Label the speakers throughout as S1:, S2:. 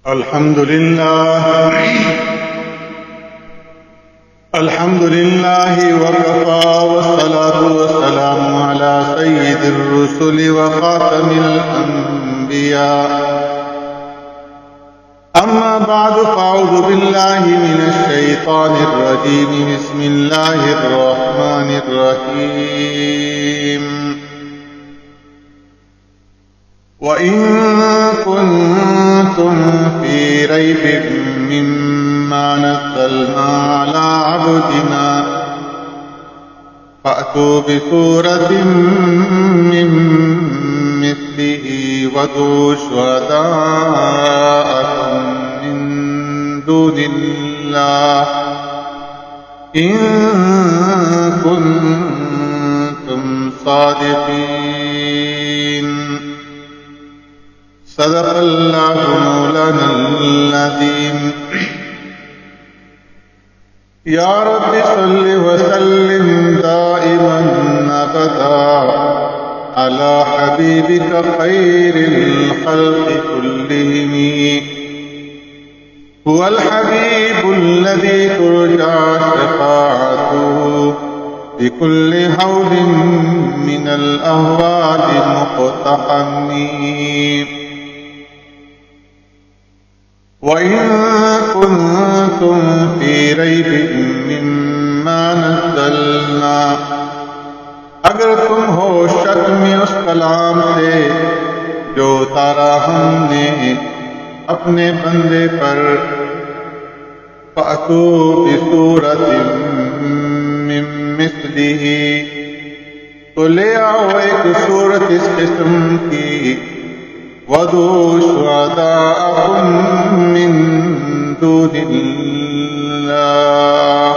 S1: الحمد لله وكفى والصلاة والسلام على سيد الرسل وخاتم الأنبياء أما بعد فأعوذ بالله من الشيطان الرجيم بسم الله الرحمن الرحيم وَإِن كُنتُمْ فِي رَيْبٍ مِّمَّا نَزَّلْنَا عَلَىٰ عَبْدِنَا فَأْتُوا بِسُورَةٍ مِّن مِّثْلِهِ وَادْعُوا شُهَدَاءَكُم مِّن دُونِ اللَّهِ إِن كُنتُمْ صَادِقِينَ صدق اللہ مولانا العظیم۔ یا رب صل وسلم دائما ابدا على حبیبک خیر الخلق كلهم هو الحبیب الذي ترجى شفاعته بكل حول من الأهوال مقتحم وَإِن كُنتُمْ فِي رَيْبٍ مِّمَّا نَزَّلْنَا، اگر تم ہو شک میں اس کلام سے جو اتارا ہم نے اپنے بندے پر، فَأْتُوا بِسُورَةٍ مِّن مِّثْلِهِ، تو لے آؤ ایک صورت اس قسم کی، وَادْعُوا شُهَدَاءَكُم مِّن دُونِ اللَّهِ،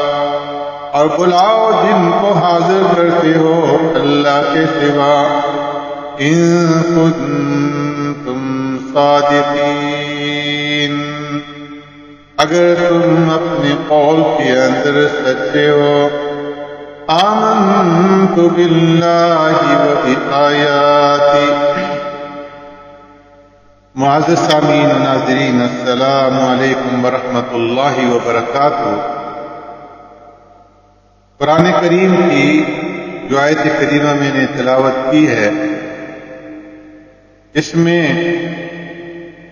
S1: اور بلاؤ جن کو حاضر کرتے ہو اللہ کے سوا، إِن كُنتُمْ صَادِقِينَ، اگر تم اپنے قول کے اندر سچے ہو۔ آمنت باللہ وبآیاتہ۔ معزز سامعین و ناظرین، السلام علیکم ورحمۃ اللہ وبرکاتہ۔ قرآن کریم کی جو آیت کریمہ میں نے تلاوت کی ہے، اس میں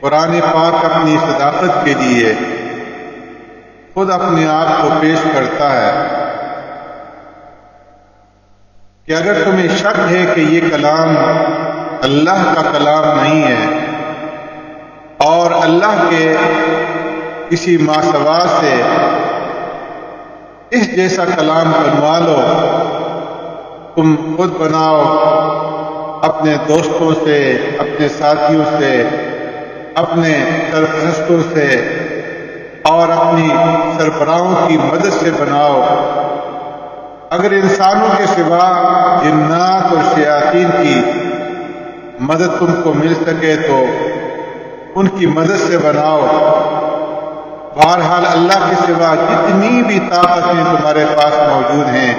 S1: قرآن پاک اپنی صداقت کے لیے خود اپنے آپ کو پیش کرتا ہے کہ اگر تمہیں شک ہے کہ یہ کلام اللہ کا کلام نہیں ہے اور اللہ کے کسی ماسوا سے اس جیسا کلام بنوا لو، تم خود بناؤ، اپنے دوستوں سے، اپنے ساتھیوں سے، اپنے سرپرستوں سے اور اپنی سربراہوں کی مدد سے بناؤ۔ اگر انسانوں کے سوا جنات اور شیاطین کی مدد تم کو مل سکے تو ان کی مدد سے بناؤ۔ بہرحال اللہ کے سوا جتنی بھی طاقتیں تمہارے پاس موجود ہیں،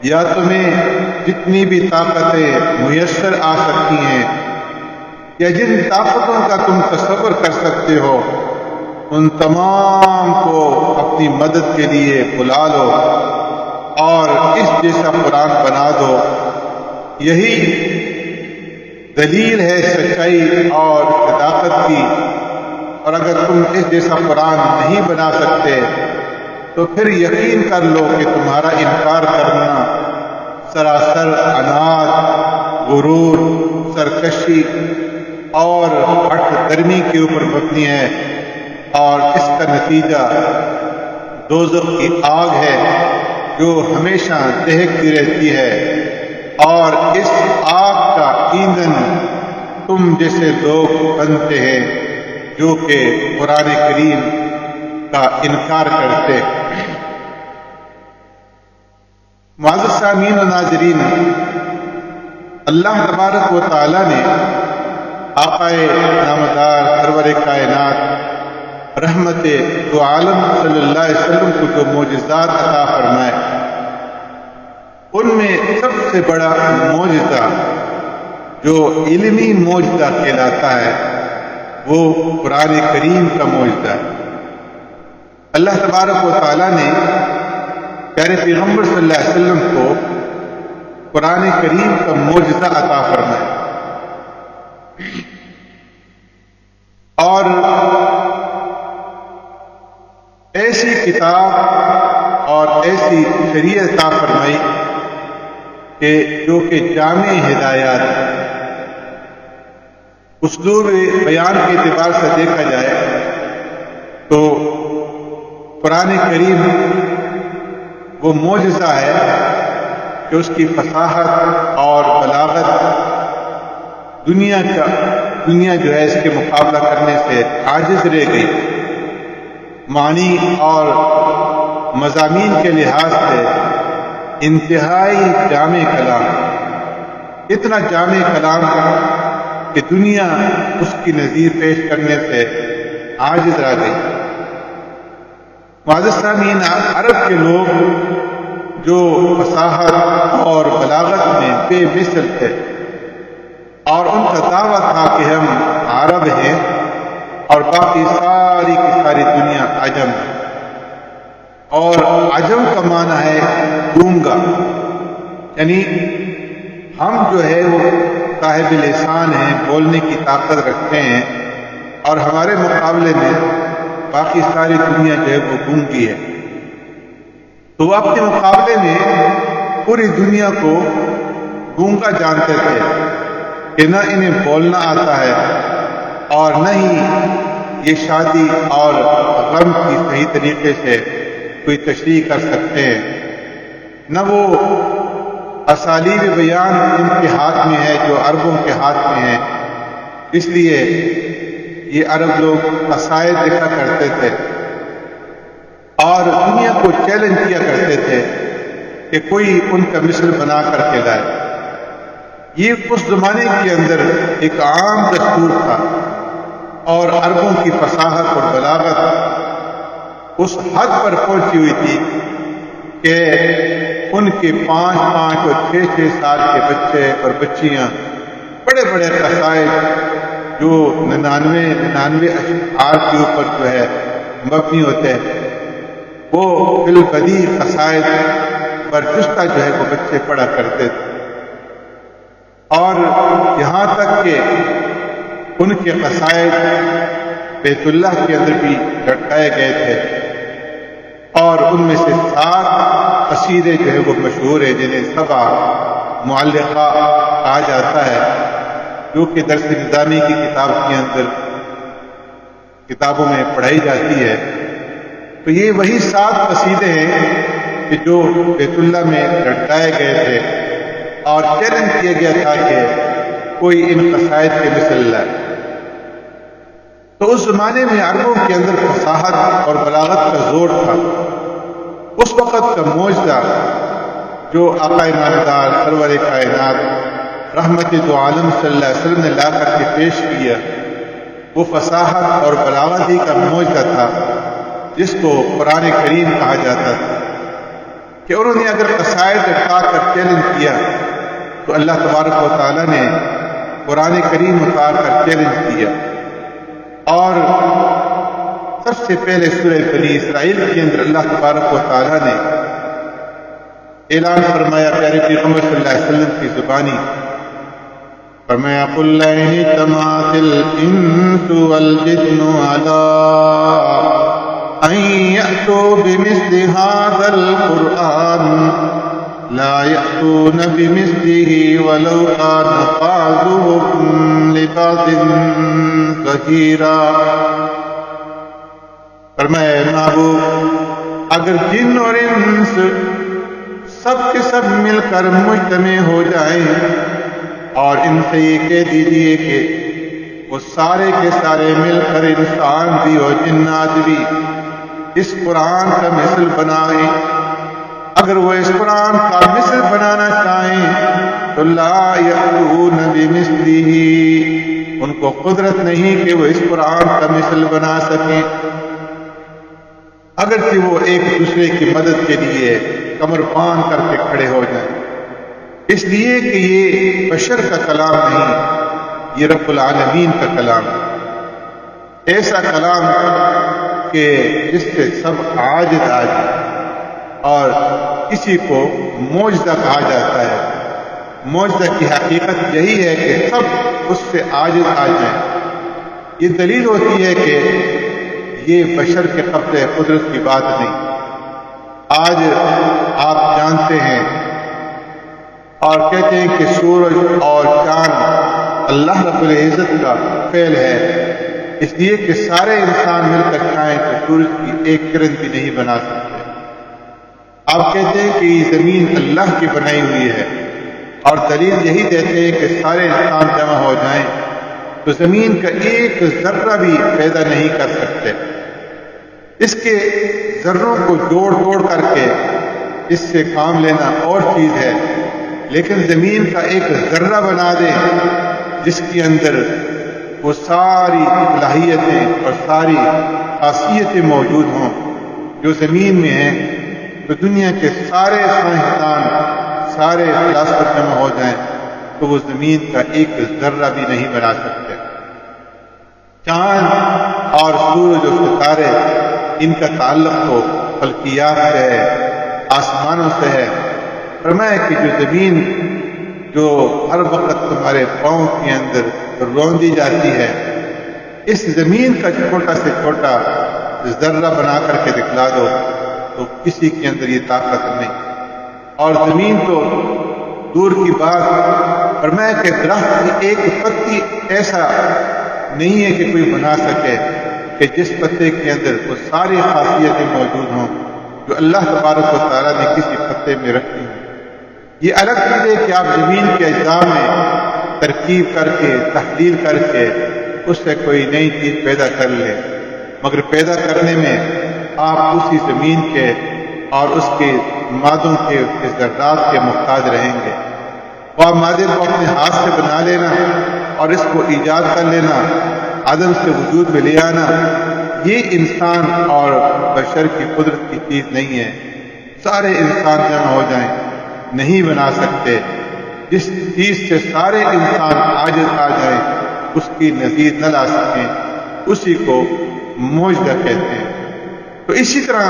S1: یا تمہیں جتنی بھی طاقتیں میسر آ سکتی ہیں، یا جن طاقتوں کا تم تصور کر سکتے ہو، ان تمام کو اپنی مدد کے لیے بلا لو اور اس جیسا قرآن بنا دو۔ یہی دلیل ہے سچائی اور صداقت کی۔ اور اگر تم اس جیسا قرآن نہیں بنا سکتے تو پھر یقین کر لو کہ تمہارا انکار کرنا سراسر عناد، غرور، سرکشی اور ہٹ درمی کے اوپر مبنی ہے، اور اس کا نتیجہ دوزخ کی آگ ہے جو ہمیشہ دہکتی رہتی ہے، اور اس آگ کا ایندھن تم جیسے لوگ بنتے ہیں جو کہ قرآن کریم کا انکار کرتے۔ معزز سامعین و ناظرین، اللہ تبارک و تعالی نے آقائے نامدار سرور کائنات رحمت دو عالم صلی اللہ علیہ وسلم کو جو معجزات عطا فرمائے، ان میں سب سے بڑا معجزہ جو علمی معجزہ کہلاتا ہے وہ قرآن کریم کا معجزہ ہے۔ اللہ تبارک و تعالیٰ نے پیارے پیغمبر صلی اللہ علیہ وسلم کو قرآن کریم کا معجزہ عطا فرمایا، اور ایسی کتاب اور ایسی شریعت عطا فرمائی کہ جو کہ جامع ہدایات ہے۔ اسلوب بیان کے اعتبار سے دیکھا جائے تو قرآن کریم وہ معجزہ ہے کہ اس کی فصاحت اور بلاغت دنیا جو ہے اس کے مقابلہ کرنے سے عاجز رہ گئی۔ معنی اور مضامین کے لحاظ سے انتہائی جامع کلام، اتنا جامع کلام کہ دنیا اس کی نظیر پیش کرنے سے عاجز رہ گئی۔ معزز سامعین، عرب کے لوگ جو فصاحت اور بلاغت میں بے مثل تھے، اور ان کا دعویٰ تھا کہ ہم عرب ہیں اور باقی ساری کی ساری دنیا عجم ہے، اور عجم کا معنی ہے گونگا، یعنی ہم جو ہے وہ صاحب لسان ہیں، بولنے کی طاقت رکھتے ہیں، اور ہمارے مقابلے میں باقی ساری دنیا جو ہے وہ گونگی ہے۔ تو وہ اپنے مقابلے میں پوری دنیا کو گونگا جانتے تھے کہ نہ انہیں بولنا آتا ہے اور نہ ہی یہ شادی اور غم کی صحیح طریقے سے کوئی تشریح کر سکتے ہیں، نہ وہ اسالیب بیان ان کے ہاتھ میں ہے جو عربوں کے ہاتھ میں ہے۔ اس لیے یہ عرب لوگ قصائد لکھا کرتے تھے اور دنیا کو چیلنج کیا کرتے تھے کہ کوئی ان کا مثل بنا کر کے لائے۔ یہ اس زمانے کے اندر ایک عام دستور تھا، اور عربوں کی فصاحت اور بلاغت اس حد پر پہنچی ہوئی تھی کہ ان کے 5 اور 6 سال کے بچے اور بچیاں بڑے بڑے قصائد جو 99 اشعار کے اوپر جو ہے مبنی ہوتے ہیں، وہ بالبدیع قصائد برجستہ جو ہے وہ بچے پڑھا کرتے تھے، اور یہاں تک کہ ان کے قصائد بیت اللہ کے اندر بھی لٹکائے گئے تھے، اور ان میں سے 7 قصیدے جو ہے وہ مشہور ہیں جنہیں 7 معلقہ کہا جاتا ہے، جو کہ درس نظامی کی کتاب کے اندر کتابوں میں پڑھائی جاتی ہے۔ تو یہ وہی 7 قصیدے ہیں کہ جو بیت اللہ میں لٹکائے گئے تھے، اور چیلنج کیا گیا تھا کہ کوئی ان قصائد کے مثل لائے۔ تو اس زمانے میں عربوں کے اندر فصاحت اور بلاغت کا زور تھا۔ اس وقت کا معجزہ جو آقا نامدار سرور کائنات رحمت دو عالم صلی اللہ علیہ وسلم نے لا کر کے پیش کیا، وہ فصاحت اور بلاغت ہی کا معجزہ تھا، جس کو قرآن کریم کہا جاتا تھا، کہ انہوں نے اگر قصائد اٹھا کر چیلنج کیا تو اللہ تبارک و تعالیٰ نے قرآن کریم اتار کر چیلنج کیا۔ اور سب سے پہلے سورہ بنی اسرائیل کے اندر اللہ تبارک و تعالیٰ نے اعلان فرمایا پیارے پیغمبر صلی اللہ علیہ وسلم کی زبانی، فرمایا قُلْ لَئِنِ اجْتَمَعَتِ الْإِنسُ وَالْجِنُّ عَلَىٰ أَن يَأْتُوا بِمِثْلِ هَٰذَا الْقُرْآنِ لَا يَأْتُونَ بِمِثْلِهِ وَلَوْ كَانَ بَعْضُهُمْ لِبَعْضٍ ظَهِيرًا۔ فرمایا محبوب، اگر جن اور انس سب کے سب مل کر مجتمع ہو جائیں اور ان سے یہ کہہ دیجئے کہ وہ سارے کے سارے مل کر انسان بھی اور جنات بھی اس قرآن کا مثل بنائیں، اگر وہ اس قرآن کا مثل بنانا چاہیں تو لا یأتون بمثلہ، ان کو قدرت نہیں کہ وہ اس قرآن کا مثل بنا سکیں، اگرچہ وہ ایک دوسرے کی مدد کے لیے کمر باندھ کر کے کھڑے ہو جائیں، اس لیے کہ یہ بشر کا کلام نہیں، یہ رب العالمین کا کلام ہے۔ ایسا کلام کہ جس سے سب عاجز آ جائے، اور کسی کو معجزہ کہا جاتا ہے۔ معجزہ کی حقیقت یہی ہے کہ سب اس سے عاجز آ جائیں۔ یہ دلیل ہوتی ہے کہ یہ بشر کے قبضے قدرت کی بات نہیں۔ آج آپ جانتے ہیں اور کہتے ہیں کہ سورج اور چاند اللہ رب العزت کا فعل ہے، اس لیے کہ سارے انسان مل کر چاہیں تو سورج کی ایک کرن بھی نہیں بنا سکتے۔ آپ کہتے ہیں کہ یہ زمین اللہ کی بنائی ہوئی ہے، اور دلیل یہی دیتے ہیں کہ سارے انسان جمع ہو جائیں تو زمین کا ایک ذرہ بھی پیدا نہیں کر سکتے۔ اس کے ذروں کو جوڑ کر کے اس سے کام لینا اور چیز ہے، لیکن زمین کا ایک ذرہ بنا دیں جس کے اندر وہ ساری صلاحیتیں اور ساری خاصیتیں موجود ہوں جو زمین میں ہیں، تو دنیا کے سارے سائنسدان، سارے فلاسفر جمع ہو جائیں تو وہ زمین کا ایک ذرہ بھی نہیں بنا سکتے۔ چاند اور سورج اور ستارے، ان کا تعلق تو فلکیات سے ہے، آسمانوں سے ہے۔ فرمایا کہ جو زمین جو ہر وقت تمہارے پاؤں کے اندر روندی جاتی ہے، اس زمین کا چھوٹا سے چھوٹا ذرہ بنا کر کے دکھلا دو تو کسی کے اندر یہ طاقت نہیں۔ اور زمین تو دور کی بات، فرمایا کہ درخت کی ایک پتی ایسا نہیں ہے کہ کوئی بنا سکے کہ جس پتے کے اندر وہ ساری خاصیتیں موجود ہوں جو اللہ تبارک و تعالیٰ نے کسی پتے میں رکھی ہیں۔ یہ الگ چیز ہے کہ آپ زمین کے اجزاء میں ترکیب کر کے، تحلیل کر کے اس سے کوئی نئی چیز پیدا کر لیں، مگر پیدا کرنے میں آپ اسی زمین کے اور اس کے مادوں کے، اس کے ذرات کے محتاج رہیں گے۔ وہ آپ مادے کو اپنے ہاتھ سے بنا لینا اور اس کو ایجاد کر لینا، عدم سے وجود میں لے آنا، یہ انسان اور بشر کی قدرت کی چیز نہیں ہے۔ سارے انسان جمع ہو جائیں نہیں بنا سکتے۔ جس چیز سے سارے انسان عاجز آ جائیں، اس کی نظیر نہ لا سکیں، اسی کو معجزہ کہتے ہیں۔ تو اسی طرح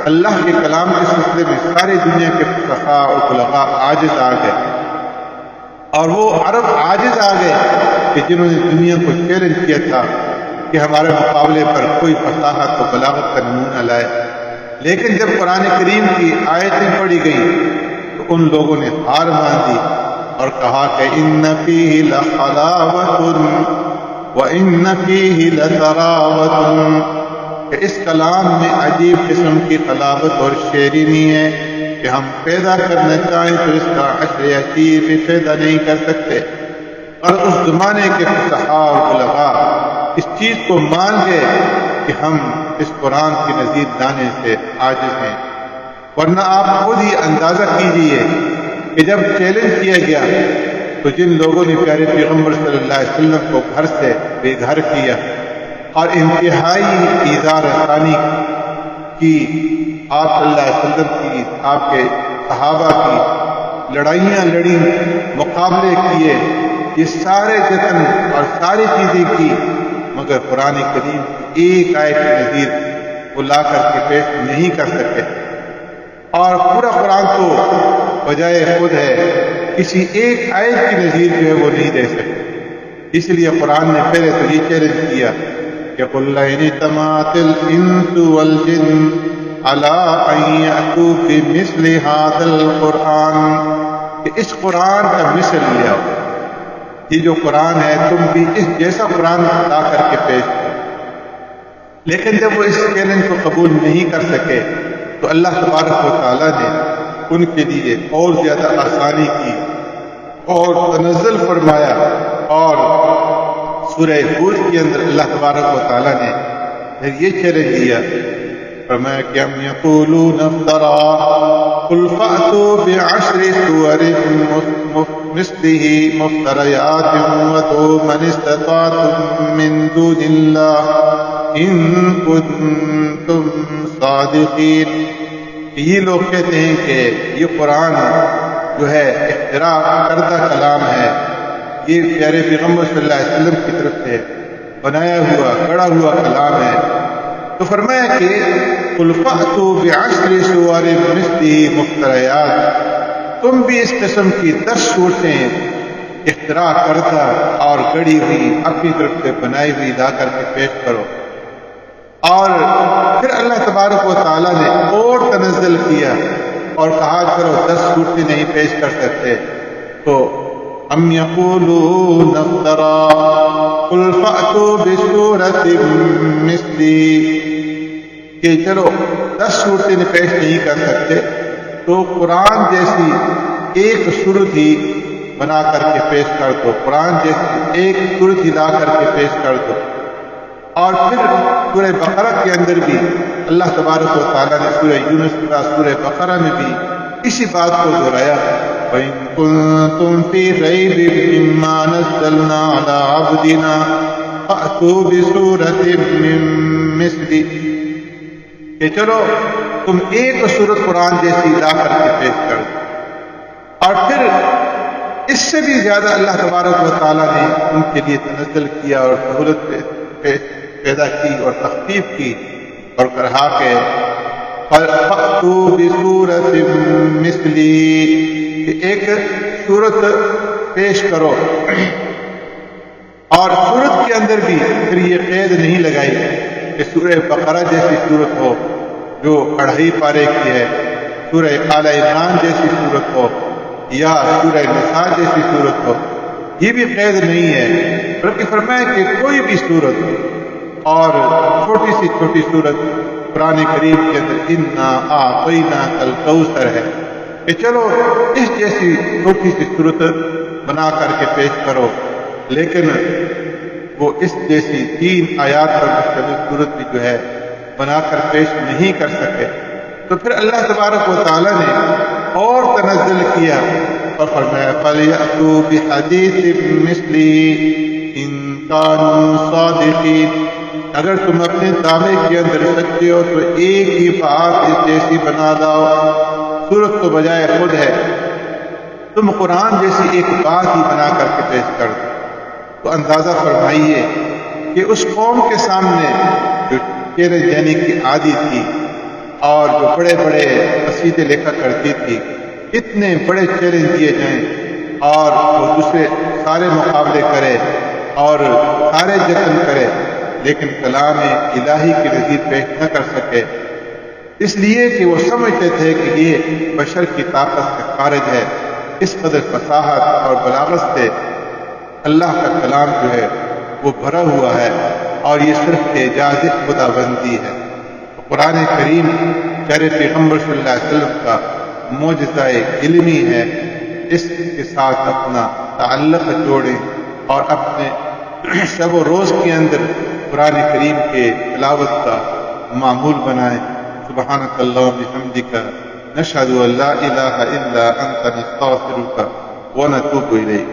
S1: اللہ کے کلام کے سلسلے میں ساری دنیا کے فقہاء اور بلغاء عاجز آ گئے، اور وہ عرب عاجز آ گئے کہ جنہوں نے دنیا کو چیلنج کیا تھا کہ ہمارے مقابلے پر کوئی فصاحت و بلاغت کا نمونہ لائے۔ لیکن جب قرآن کریم کی آیتیں پڑھی گئیں تو ان لوگوں نے ہار مان دی اور کہا کہ ان فیہ لحلاوۃ وان فیہ لتراوۃ، کہ اس کلام میں عجیب قسم کی حلاوت اور شیرینی ہے کہ ہم پیدا کرنا چاہیں تو اس کا عشر عشیر بھی پیدا نہیں کر سکتے۔ اور اس زمانے کے فصحاء اور بلغاء اس چیز کو مان گئے کہ ہم اس قرآن کی نظیر لانے سے عاجز ہیں۔ ورنہ آپ خود ہی اندازہ کیجئے کہ جب چیلنج کیا گیا تو جن لوگوں نے پیارے پیغمبر صلی اللہ علیہ وسلم کو گھر سے بے گھر کیا اور انتہائی ایذا رسانی کی، آپ صلی اللہ علیہ وسلم کی، آپ کے صحابہ کی لڑائیاں لڑی، مقابلے کیے، یہ سارے جتن اور ساری چیزیں کی، مگر قرآن کریم کی ایک آیت کی نظیر وہ لا کر کے پیش نہیں کر سکے۔ اور پورا قرآن تو بجائے خود ہے، کسی ایک آیت کی نظیر جو ہے وہ نہیں دے سکتے۔ اس لیے قرآن نے پہلے تو یہ چیلنج کیا کہ قُلْ لَئِنِ اجْتَمَعَتِ الْإِنسُ وَالْجِنُّ عَلَىٰ أَن يَأْتُوا بِمِثْلِ هَٰذَا الْقُرْآنِ، کہ اس قرآن کا مثل لیا، یہ جو قرآن ہے تم بھی اس جیسا قرآن لا کر کے پیش کرو۔ لیکن جب وہ اس چیلنج کو قبول نہیں کر سکے تو اللہ تبارک و تعالیٰ نے ان کے لیے اور زیادہ آسانی کی اور تنزل فرمایا، اور سورہ ہود کے اندر اللہ تبارک و تعالیٰ نے پھر یہ چیلنج دیا، فرمایا کہ ام یقولون افترا قل فأتوا بعشر سور مثلہ مفتریات وادعوا من استطعتم من دون اللہ ان کنتم صادقین۔ یہ لوگ کہتے ہیں کہ یہ قرآن جو ہے اختراع کردہ کلام ہے، یہ پیارے پیغمبر صلی اللہ علیہ وسلم کی طرف سے بنایا ہوا گڑا ہوا کلام ہے۔ تو فرمایا کہ قُلْ فَأْتُوا بِعَشْرِ سُوَرٍ مِثْلِهِ مُفْتَرَيَاتٍ، تم بھی اس قسم کی 10 صورتیں اختراع کردہ اور گڑی ہوئی اپنی طرف سے بنائی ہوئی لا کر کے پیش کرو۔ اور پھر اللہ تبارک و تعالیٰ نے اور تنزل کیا اور کہا چلو 10 صورتیں نہیں پیش کر سکتے تو ام یقولون افترا قل فأتوا بسورۃ مثلی، کہ چلو 10 صورتیں پیش نہیں کر سکتے تو قرآن جیسی ایک صورت ہی بنا کر کے پیش کر دو، قرآن جیسی ایک صورت ہی لا کر کے پیش کر دو۔ اور پھر سورہ بقرہ کے اندر بھی اللہ تبارک و تعالیٰ نے سورہ یونس کا سورہ بقرہ میں بھی اسی بات کو دہرایا، وَإِن كُنتُمْ فِي رَيْبٍ مِّمَّا نَزَّلْنَا عَلَىٰ عَبْدِنَا فَأْتُوا بِسُورَةٍ مِّن مِّثْلِهِ، کہ چلو تم ایک صورت قرآن جیسی لا کر کے پیش کر دو۔ اور پھر اس سے بھی زیادہ اللہ تبارک و تعالیٰ نے ان کے لیے تنزل کیا اور سہولت پیدا کی اور تخفیف کی اور کہا کہ فَأْتُوا بِسُورَةٍ مِثْلِهِ، کہ ایک صورت پیش کرو۔ اور صورت کے اندر بھی پھر یہ قید نہیں لگائی کہ سورہ بقرہ جیسی صورت ہو جو 2.5 پارے کی ہے، سورہ آل عمران جیسی صورت ہو یا سورہ نساء جیسی صورت ہو، یہ بھی قید نہیں ہے، بلکہ فرمایا کہ کوئی بھی صورت اور چھوٹی سی چھوٹی صورت قرآن کریم کے اندر اِنَّا أَعْطَيْنَاكَ الْكَوْثَرَ ہے کہ چلو اس جیسی چھوٹی سی صورت بنا کر کے پیش کرو، لیکن وہ اس جیسی 3 آیات پر مشتمل صورت بھی جو ہے بنا کر پیش نہیں کر سکے۔ تو پھر اللہ تبارک و تعالیٰ نے اور تنزل کیا اور فرمایا فَلْيَأْتُوا بِحَدِيثٍ مِّثْلِهِ إِن كَانُوا صَادِقِينَ، اگر تم اپنے دعوے کے اندر سچے ہو تو ایک ہی بات اس جیسی بنا لاؤ۔ صورت تو بجائے خود ہے، تم قرآن جیسی ایک بات ہی بنا کر کے پیش کر دو۔ تو اندازہ فرمائیے کہ اس قوم کے سامنے جو چہرے جانی کی عادی تھی اور جو بڑے بڑے قصیدے لکھا کرتی تھی، اتنے بڑے چیلنج دیے جائیں اور وہ دوسرے سارے مقابلے کرے اور سارے جتن کرے لیکن کلام الہی کی نظیر پیش نہ کر سکے، اس لیے کہ وہ سمجھتے تھے کہ یہ بشر کی طاقت سے خارج ہے۔ اس قدر فصاحت اور بلاغت سے اللہ کا کلام جو ہے وہ بھرا ہوا ہے اور یہ صرف اعجاز خداوندی ہے۔ قرآن کریم پیارے پیغمبر صلی اللہ علیہ وسلم کا معجزہ علمی ہے، اس کے ساتھ اپنا تعلق جوڑیں اور اپنے شب و روز کے اندر قرآن کریم کے تلاوت کا معمول بنائیں۔ سبحانک اللہم بحمدک نشہد ان لا الہ الا انت نستغفرک ونتوب الیک۔